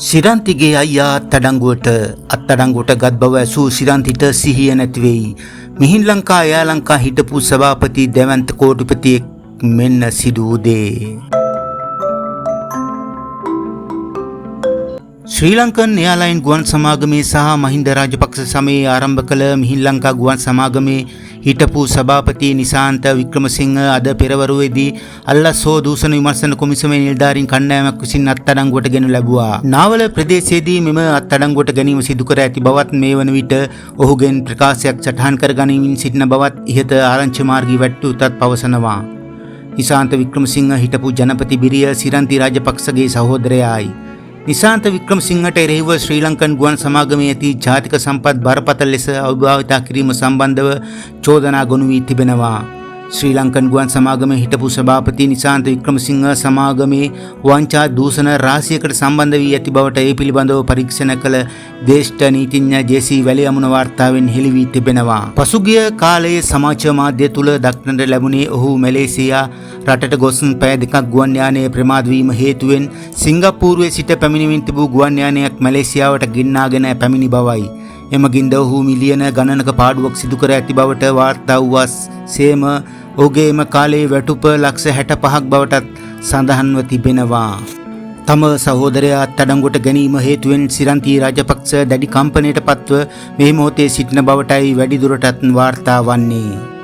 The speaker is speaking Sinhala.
සිරන්තිගේ අයියා අත්අඩංගුවට ගත් බව ඇසූ සිරන්තිට සිහිය නැති වෙයි. මිහින් ලංකා එයා ලංකා හිටපු සභාපති දැවැන්ත කෝටිපතියෙක් මෙන්න සිදු වූ දේ. ශ්‍රී ලංකන් එයාලයින් ගුවන් සමාගමේ සහ මහින්ද රාජපක්ෂ සමයේ ආරම්භ කළ මිහින් ලංකා ගුවන් සමාගමේ හිටපු සභාපති නිසාන්ත වික්‍රමසිංහ අද පෙරවරුවේදී අල්ලස්සෝ දූෂණ විමර්ශන කොමිසමේ නිලධාරීන් කණ්ඩායමක් විසින් අත්අඩංගුවට ගෙන ලැබුවා. නාවල ප්‍රදේශයේදී මෙම අත්අඩංගුවට ගැනීම සිදු කර ඇති බවත් මේ වන විට ඔහුගෙන් ප්‍රකාශයක් සටහන් කර ගනිමින් සිටින බවත් ඉහත ආරංචි මාර්ගී වැට්ටුතත් පවසනවා. නිසාන්ත වික්‍රමසිංහ හිටපු ජනපති බිරිය සිරන්ති රාජපක්ෂගේ සහෝදරයායි. නිසාන්ත වික්‍රමසිංහට එරෙහිව ශ්‍රී ලංකන් ගුවන් සමාගමේ ඇති ජාතික සම්පත් බරපතල ලෙස අවභාවිතා කිරීම සම්බන්ධව චෝදනා ගොනු වී තිබෙනවා. ශ්‍රී ලංකන් ගුවන් සමාගමේ හිටපු සභාපති නිසාන්ත වික්‍රමසිංහ සමාගමේ වංචා දූෂණ රාශියකට සම්බන්ධ වී ඇති බවට ඒ පිළිබඳව පරීක්ෂණ කළ දේශීය නීතිඥ ජේ.සී. වැලියමුණ වාර්තාවෙන් හෙළි වී තිබෙනවා. පසුගිය කාලයේ සමාජ මාධ්‍ය තුල දක්නට ලැබුණේ ඔහු මැලේසියා රටට ගොස් පැය දෙකක් ගුවන් යානයේ ප්‍රමාද වීම හේතුවෙන් සිංගප්පූරුවේ සිට පැමිණෙමින් තිබූ ගුවන් යානයක් මැලේසියාවට ගෙන්නාගෙන පැමිණි බවයි. එමගින්ද ඔහු මිලියන ගණනක පාඩුවක් සිදු කර ඇති බවට වාර්තා වූ සේම ඔහුගේ එම කාලයේ වැටුප ලක්ෂ 65ක් බවටත් සඳහන්ව තිබෙනවා. තම සහෝදරයා අත්අඩංගුවට ගැනීම හේතුවෙන් සිරන්ති රාජපක්ෂ දැඩි කම්පනයට පත්ව මේ මොහොතේ සිටින බවටයි වැඩිදුරටත් වාර්තා වන්නේ.